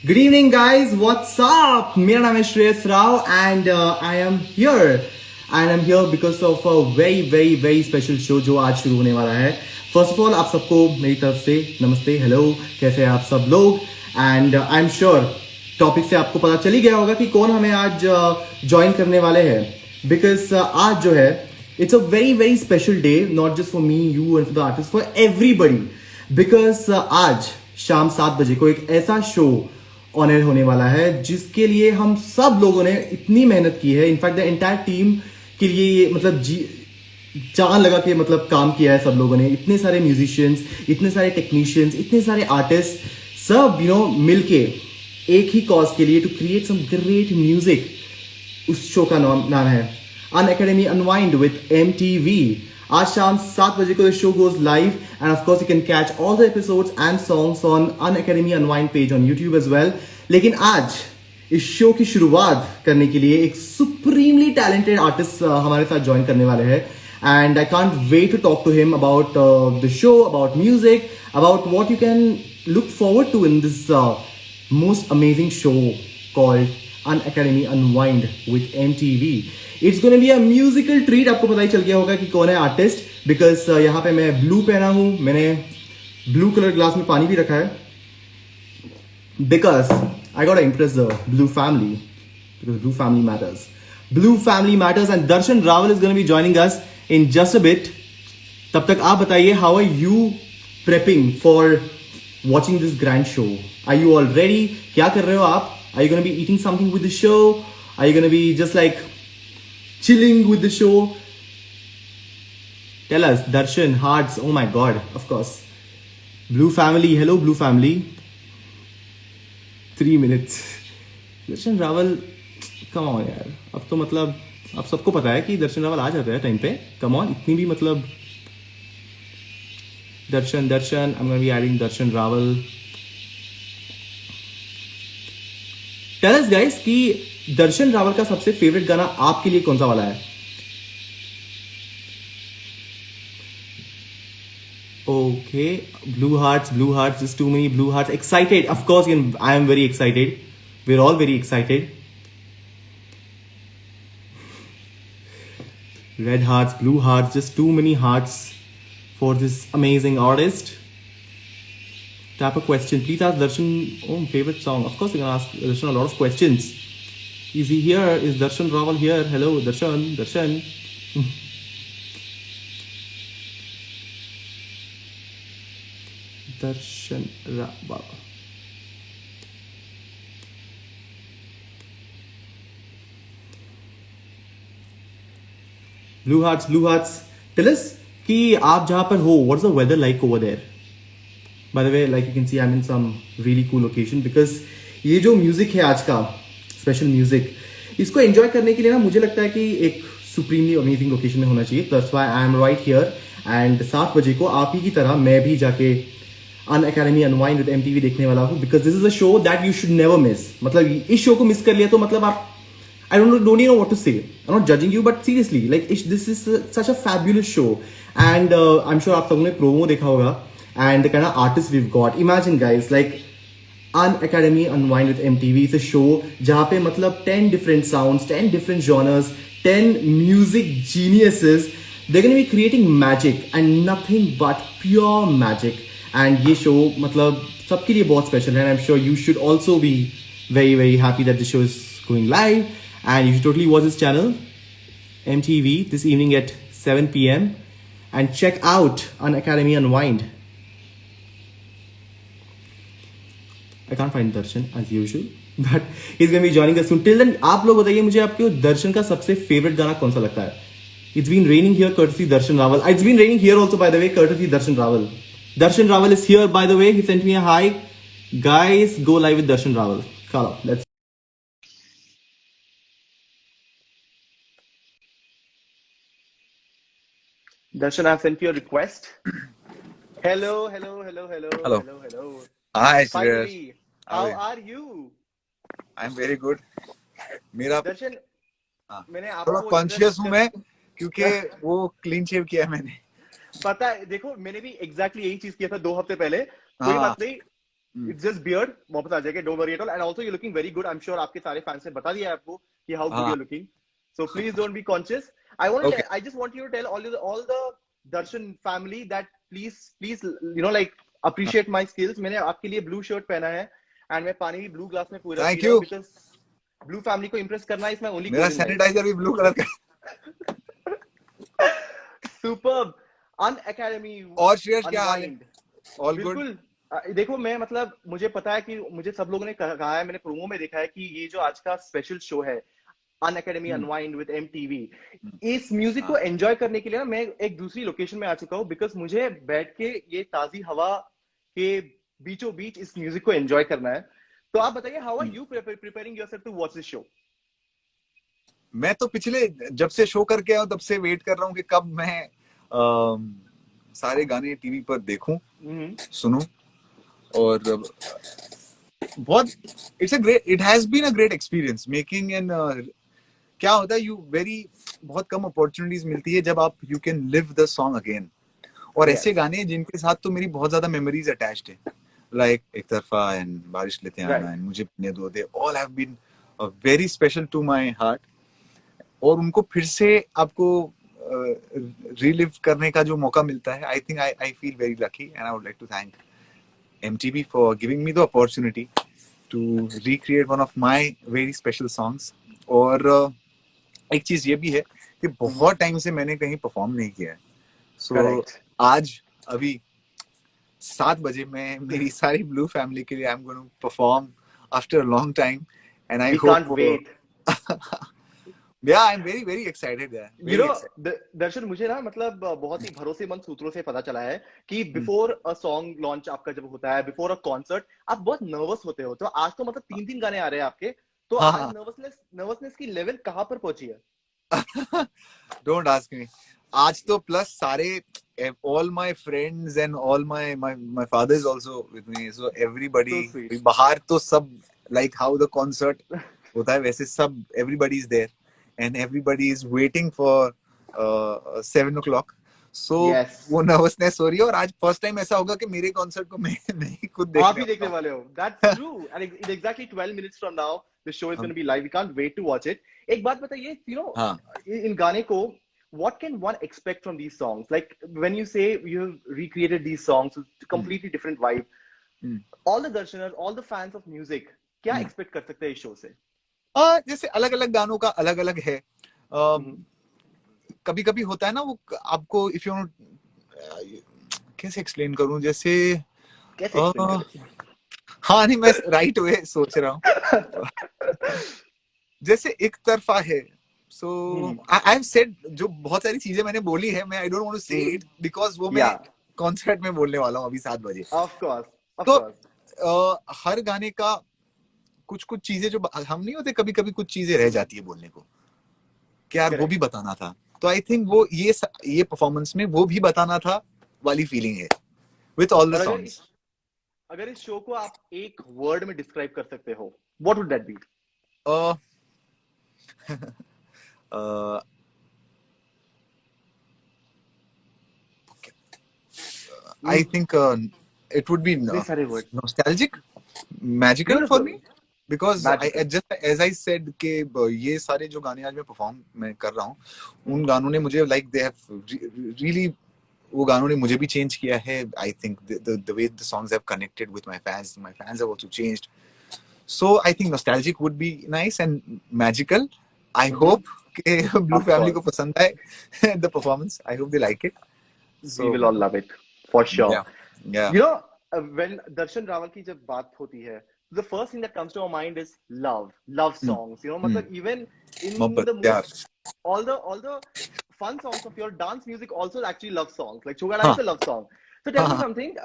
Good evening, guys. What's up? मेरा नाम है Shreyas Rao and I am here. And I'm here because of a very special show जो आज शुरू होने वाला है. First of all, आप सबको मेरी तरफ से नमस्ते, हेलो, कैसे हैं आप सब लोग? And I'm sure टॉपिक से आपको पता चल ही गया होगा कि कौन हमें आज ज्वाइन करने वाले हैं. Because आज जो है it's a very special day, not just for me, you and for the artists, for everybody. Because आज शाम 7 बजे को एक ऐसा शो ऑन एयर होने वाला है जिसके लिए हम सब लोगों ने इतनी मेहनत की है. इनफैक्ट द एंटायर टीम के लिए ये मतलब जान लगा के मतलब काम किया है सब लोगों ने. इतने सारे म्यूजिशियंस, इतने सारे टेक्नीशियंस, इतने सारे आर्टिस्ट, सब मिलके एक ही कॉज के लिए to create some great music. उस शो का नाम है Unacademy unwind with MTV. आज शाम 7 बजे को show goes live and of course you can catch all the episodes and songs on Unacademy unwind page on YouTube as well. लेकिन आज इस शो की शुरुआत करने के लिए एक सुप्रीमली टैलेंटेड आर्टिस्ट हमारे साथ ज्वाइन करने वाले हैं. And I can't wait to talk to him about the show, about music, about what you can look forward to in this most amazing show called An Academy Unwind with MTV. It's gonna be a musical treat. आपको पता ही चल गया होगा कि कौन है artist, because यहाँ पे मैं ब्लू पहना हूँ, मैंने ब्लू कलर ग्लास में पानी भी रखा है, because I got impress the blue family, because blue family matters. Blue family matters and Darshan Raval is gonna be joining us in just a bit. तब तक आप बताइए, how are you prepping for watching this grand show? Are you all ready? क्या कर रहे हो आप? Are you gonna be eating something with the show? Are you gonna be just like chilling with the show? Tell us. Darshan, hearts, oh my god, of course. Blue family, hello Blue family. 3 minutes. Darshan Rawal, come on यार. अब तो मतलब अब सबको पता है कि दर्शन रावल आ जाता है टाइम पे. Come on, इतनी भी मतलब Darshan, I'm going to be adding Darshan Raval. Tell us guys कि दर्शन रावल का सबसे फेवरेट गाना आपके लिए कौन सा वाला है? Okay, blue hearts, just too many blue hearts. Excited, of course, I am very excited. We're all very excited. Red hearts, blue hearts, just too many hearts for this amazing artist. Type a question. Please ask Darshan favorite song. Of course, you're gonna ask Darshan a lot of questions. Is he here? Is Darshan Raval here? Hello, Darshan. Darshan Raval. Blue hearts. Tell us कि आप जहां पर हो, what's the weather like over there? By the way, like you can see I am in some really cool location, because ये जो music है आज का स्पेशल म्यूजिक, इसको एंजॉय करने के लिए ना मुझे लगता है कि एक सुप्रीमली अमेजिंग लोकेशन में होना चाहिए. That's why I am right here. And 7 बजे को आप ही की तरह मैं भी जाके अन अकेडमी अनवाइंड विद MTV देखने वाला हूँ, because this is a show that you should never miss. मतलब इस शो को मिस कर लिया तो मतलब आप don't even know what to say. I'm not judging you, but seriously, like this is such a fabulous show, and I'm sure आप सबने promo देखा होगा, and the kind of artists we've got. Imagine guys, like An Academy Unwind with MTV is a show जहाँ पे मतलब 10 different sounds, 10 different genres, 10 music geniuses. They're gonna be creating magic and nothing but pure magic. And ये show मतलब सबके लिए बहुत special है, and I'm sure you should also be very happy that the show is going live. And you should totally watch this channel, MTV, this evening at 7 p.m. and check out An Academy Unwind. I can't find Darshan as usual, but he's going to be joining us soon. Till then, आप लोग बताइए मुझे आपको दर्शन का सबसे favourite गाना कौन सा लगता है? It's been raining here courtesy Darshan Raval. It's been raining here also, by the way, courtesy Darshan Raval. Darshan Raval is here, by the way. He sent me a hi. Guys, go live with Darshan Raval. Come on, let's. Darshan, I've sent you a request. Hello. Hello. Hi, Shreyas. Finally, how How are you? I'm very good. मेरा दर्शन, हाँ, मैंने थोड़ा आपको conscious हूँ मैं, क्योंकि वो clean shave किया है मैंने. पता है, देखो मैंने भी एग्जैक्टली यही चीज किया था 2 हफ्ते पहले. कोई हाँ बात नहीं, इट्स जस्ट बियर्ड, वापस आ जाएगा, don't worry at all. And also you looking very good, I am sure आपके सारे फैंस ने बता दिया है आपको कि हाउ गुड यू हाँ, are looking, so please don't be conscious. okay. I just want you to tell all the Darshan family that please you know like appreciate my skills। मैंने आपके लिए ब्लू शर्ट पहना है and मैं पानी भी blue glass में पूरा पी Thank रहा हूँ you. बिकॉज ब्लू फैमिली को इंप्रेस करना इज माय ओनली मेरा गोल इन लाइफ। सैनिटाइजर भी ब्लू कलर का है। सुपर्ब। अन एकेडमी और श्रेयस क्या हाल है? अनवाइंड। All good? बिल्कुल। देखो मैं मतलब मुझे पता है कि मुझे सब लोगों ने कहा है, मैंने प्रोमो में देखा है कि ये जो आज का स्पेशल शो है अन एकेडमी अनवाइंड विद एमटीवी, इस म्यूजिक को एंजॉय करने के लिए ना मैं एक दूसरी लोकेशन में आ चुका हूँ बिकॉज मुझे बैठ के ये ताजी हवा के बीचों बीच इस म्यूजिक को एंजॉय करना है। तो आप बताइए, how are you preparing yourself to watch this show? मैं तो पिछले जब से शो करके आया तब से वेट कर रहा हूँ कि कब मैं सारे गाने टीवी पर देखूं, सुनूं। और बहुत it has been a great experience making an क्या होता है बहुत कम अपॉर्चुनिटीज मिलती है जब आप you can live the song again. और ऐसे गाने जिनके साथ तो मेरी बहुत ज्यादा मेमोरीज अटैच्ड है, लाइक एक तरफा एंड बारिश लेते आना एंड मुझे पीने दो, they all have been very special to my heart. और उनको फिर से आपको रिलिव करने का जो मौका मिलता है, I feel very lucky and I would like to thank MTV for giving me the opportunity to recreate one of my very special songs. और एक चीज ये भी है कि बहुत टाइम से मैंने कहीं परफॉर्म नहीं किया है, सो आज अभी 7 बजे मैं मेरी सारी ब्लू फैमिली के लिए I am going to perform after a long time and I hope wait. Yeah, I'm very very excited there. You know, Darshan मुझे ना मतलब बहुत ही भरोसेमंद सूत्रों से पता चला है कि बिफोर अ सॉन्ग लॉन्च आपका जब होता है, बिफोर अ कॉन्सर्ट, आप बहुत नर्वस होते हो। तो आज तो मतलब 3 गाने आ रहे हैं आपके, तो आज नर्वसनेस की लेवल कहाँ पर पहुंची है? Don't ask me. आज तो प्लस सारे all my friends and all my father is also with me, so everybody बाहर तो सब like how the concert होता है वैसे सब everybody is there and everybody is waiting for 7 o'clock. So वो नर्वसनेस हो रही है। और आज फर्स्ट टाइम ऐसा होगा कि मेरे कॉन्सर्ट को मैं नहीं खुद देखने वाले हो। That's true. And in exactly 12 minutes from now the show is going to be live. We can't wait to watch it. एक बात बताइए, you know, इन गाने को what can one expect from these songs? Like when you say you've recreated these songs with completely different vibe, all the darshaners, all the fans of music, क्या expect कर सकते हैं इस शो से? जैसे अलग अलग गानों का अलग अलग है। कभी कभी होता है ना वो आपको इफ यू कैसे एक्सप्लेन करूं, जैसे हाँ नहीं मैं राइट वे सोच रहा हूँ। जैसे एक तरफा है, सो आई हैव सेड जो बहुत सारी चीजें मैंने बोली है, मैं आई डोंट वांट टू से इट बिकॉज वो मैं कॉन्सर्ट में बोलने वाला हूँ अभी 7 बजे। ऑफ कोर्स तो हर गाने का कुछ कुछ चीजें जो हम नहीं होते, कभी कभी कुछ चीजें रह जाती है बोलने को कि यार वो भी बताना था। तो आई थिंक वो ये परफॉर्मेंस में वो भी बताना था वाली फीलिंग है विथ ऑल द सॉन्ग्स। अगर इस शो को आप एक वर्ड में डिस्क्राइब कर सकते हो, what would that be? I think it would be nostalgic, magical Beautiful. For me, because I just as I said कि ये सारे जो गाने आज मैं परफॉर्म मैं कर रहा हूँ, उन गानों ने मुझे like they have really वो गानों ने मुझे भी चेंज किया है। I think the way the songs have connected with my fans have also changed. So I think nostalgic would be nice and magical. I hope कि Blue Family को पसंद आए the performance. I hope they like it. So, we will all love it for sure. Yeah. You know, when Darshan Rawal की जब बात होती है, the first thing that comes to our mind is love songs. You know, मतलब even in the all the fun songs of your dance music also actually love songs. Like Chogadai is a love song. So tell me something.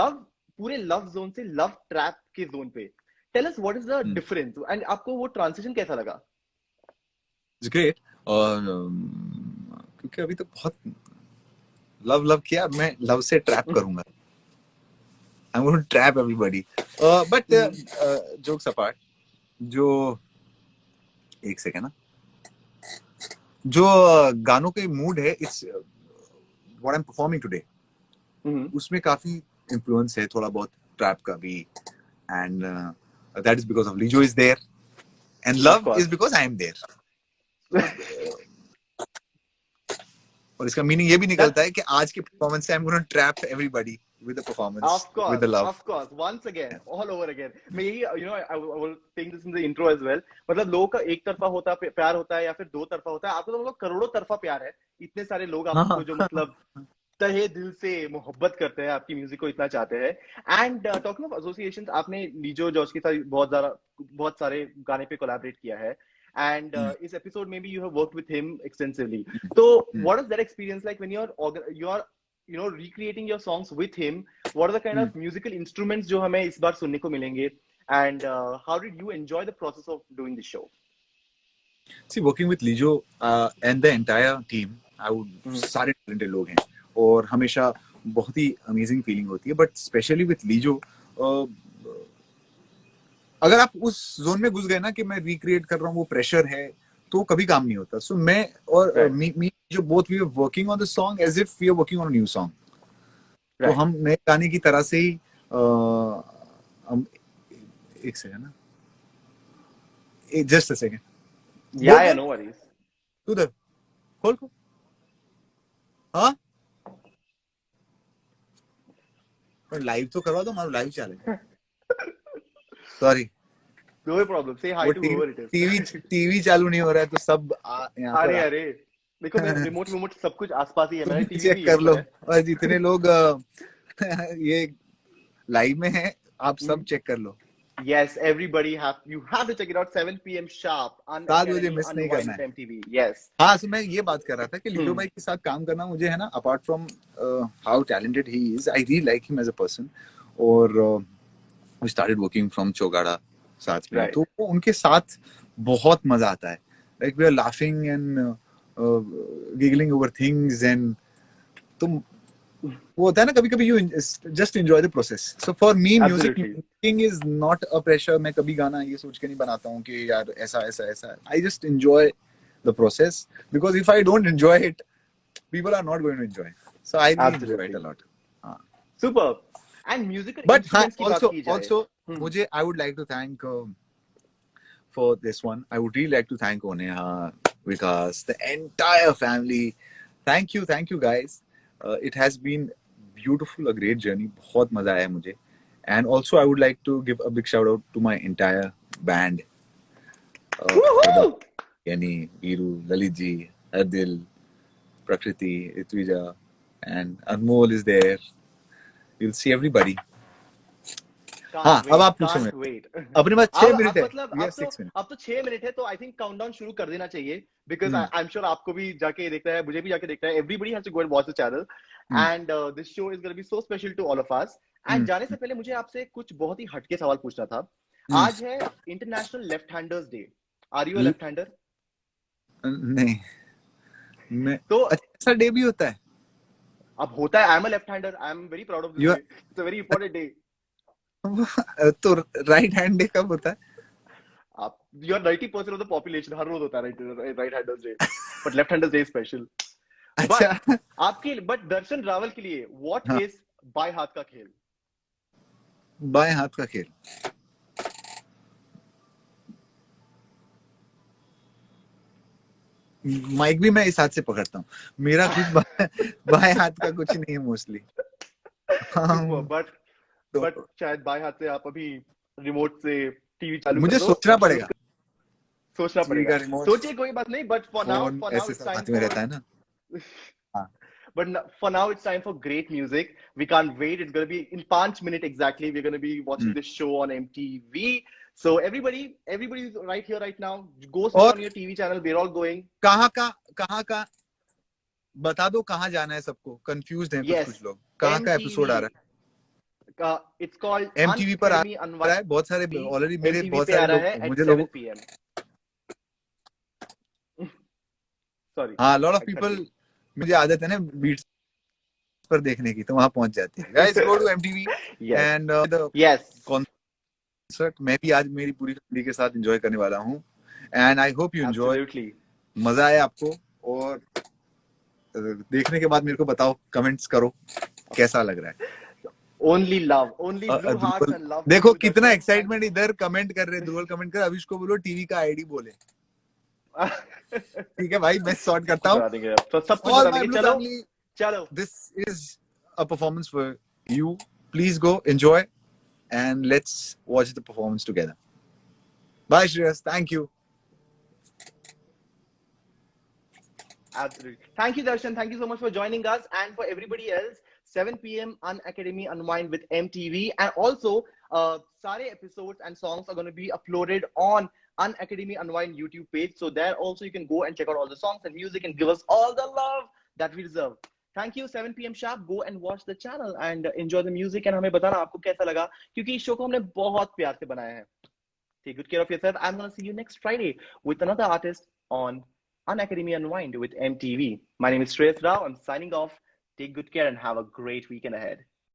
Love पूरे love zone से love trap के zone पे. Tell us what is the difference and आपको वो transition कैसा लगा? It's great. और क्योंकि अभी तो बहुत लव किया, मैं लव से ट्रैप करूंगा। I'm going to trap everybody. But jokes apart, जो एक सेकंड ना, जो गानों के मूड है, it's what I'm performing today. उसमें काफी इन्फ्लुएंस है थोड़ा बहुत ट्रैप का भी, and that is because of Lijo is there, and Of love course. is because I am there. और इसका मीनिंग ये भी निकलता है कि आज के परफॉर्मेंस से I'm going to trap everybody with the performance, Of course, with the love. of course. Once again, all over again. मैं यही, I will take this in the intro as well. मतलब लोगों का एक तरफा होता प्यार होता है या फिर दो तरफा होता है. आपको तो मतलब करोड़ों तरफा प्यार है. इतने सारे लोग आपको जो मतलब तहे दिल से मोहब्बत करते हैं, आपकी म्यूजिक को इतना चाहते हैं. एंड टॉकिंग ऑफ एसोसिएशंस, आपने लीजो जॉर्ज के साथ बहुत सारे गाने पे कोलैबोरेट किया है. And इस एपिसोड में भी you have worked with him extensively. So what is that experience like when you're recreating your songs with him? What are the kind of musical instruments जो हमें इस बार सुनने को मिलेंगे? And how did you enjoy the process of doing the show? See, working with Lijo and the entire team, I would सारे talented लोग हैं और हमेशा बहुत ही amazing feeling होती है. But especially with Lijo, अगर आप उस जोन में घुस गए ना कि मैं रिक्रिएट कर रहा हूँ, वो प्रेशर है, तो कभी काम नहीं होता. सो मैं और मी जो both we are working on the song as if we are working on a new song. तो हम नए गाने की तरह से ही एक सेकंड ना, just a second. Yeah, no worries. उधर खोल को. हाँ, पर लाइव तो करवा दो, हमारा लाइव चलेगा. Sorry, No problem. Say hi to whoever it is. TV चालू नहीं हो रहा है तो सब यहाँ पर अरे देखो, मैं रिमोट सब कुछ आसपास ही है. मैंने टीवी चेक कर लो. और जितने लोग ये लाइव में हैं, आप सब चेक कर लो. Yes, everybody you have to check it out. 7 p.m. sharp. 7 बजे मिस नहीं करना है. MTV. Yes. हाँ, so मैं ये बात कर रहा था कि लीडो भाई के साथ काम करना मुझे है ना, apart from how talented he is, I really like him as a person. और we started working from Chogada साथ में, तो उनके साथ बहुत मजा आता है. Like we are laughing and giggling over things, and तो वो होता है ना, कभी कभी you just enjoy the process. So for me music making is not a pressure. मैं कभी गाना ये सोच के नहीं बनाता हूँ कि यार ऐसा ऐसा ऐसा. I just enjoy the process, because if I don't enjoy it, people are not going to enjoy. So I really enjoy it a lot. Super. And musical but instruments also मुझे I would like to thank for this one. I would really like to thank Oneha, Vikas, the entire family. Thank you guys. It has been beautiful, a great journey. बहुत मजा आया मुझे. And also I would like to give a big shout out to my entire band. Yani, Viru, Lalit ji, Ardil, Prakriti, Ritvija, and Anmol is there. You'll see everybody. हाँ, अब आप पूछो. अपने पास 6 minute है. मतलब अब तो 6 मिनट है, तो आई थिंक काउंटडाउन शुरू कर देना चाहिए, बिकॉज आई एम श्योर आपको भी जाके देखना है, मुझे भी जाके देखना है. Everybody has to go and watch the channel, and this show is gonna be so special to all of us. And जाने से पहले मुझे आपसे कुछ बहुत ही हटके सवाल पूछना था. आज है international left handers day. Are you a left hander? नहीं, मैं तो अच्छा डे भी होता है. अब होता है. I am a left hander. I am very proud of this day. It's a very important day. तो राइट हैंड डे कब होता है? आप you are 90% of the population हर रोज होता है right handers day, but left handers day special. अच्छा, आपके बट दर्शन रावल के लिए व्हाट इज बाएं हाथ का खेल? बाएं हाथ का खेल माइक भी मैं इस हाथ से पकड़ता हूँ. मेरा कुछ बाएं हाथ का कुछ नहीं है मोस्टली. बट शायद बाएं हाथ से आप अभी रिमोट से टीवी चालू मुझे सोचना पड़ेगा. सोचिए, कोई बात नहीं. But for now it's time में रहता है ना. But for now, it's time for great music. We can't wait. It's going to be in 5 minutes exactly. We're going to be watching this show on MTV. So everybody's right here, right now. Go on your TV channel. We're all going. कहाँ का बता दो, कहाँ जाना है सबको. Confused हैं कुछ लोग. कहाँ का एपिसोड आ रहा है? It's called MTV पर आ रहा है. बहुत सारे ऑलरेडी मेरे बहुत सारे लोग, मुझे लोगों sorry. हाँ, lot of people. मुझे आदत है ना बीट्स पर देखने की, तो वहां पहुंच जाती है. Guys, go to MTV and the concert. मैं भी आज मेरी पूरी फैमिली के साथ एंजॉय करने वाला हूँ, and I hope you enjoy. मजा आया आपको, और देखने के बाद मेरे को बताओ, कमेंट्स करो कैसा लग रहा है. Only love, only blue hearts Dhruval and love. देखो कितना एक्साइटमेंट इधर कमेंट कर रहे हैं. ध्रुवल कमेंट कर, अविश को बोलो टीवी का आईडी बोले. ठीक है भाई, मैं सॉर्ट करता हूँ. तो सब कुछ All बता my देंगे. blue चलो family, चलो. this is a performance for you. Please go enjoy and let's watch the performance together. Bye Shreyas, thank you. Absolutely. Thank you, Darshan. Thank you so much for joining us. And for everybody else, 7 p.m. Unacademy Unwind with MTV. And also, Sare episodes and songs are going to be uploaded on Unacademy Unwind YouTube page. So there also you can go and check out all the songs and music and give us all the love that we deserve. Thank you. 7 p.m. sharp. Go and watch the channel and enjoy the music. And हमें बताना आपको कैसा लगा, क्योंकि इस show को हमने बहुत प्यार से बनाया है. Take good care of yourself. I'm going to see you next Friday with another artist on Unacademy Unwind with MTV. My name is Shreyas Rao. I'm signing off. Take good care and have a great weekend ahead.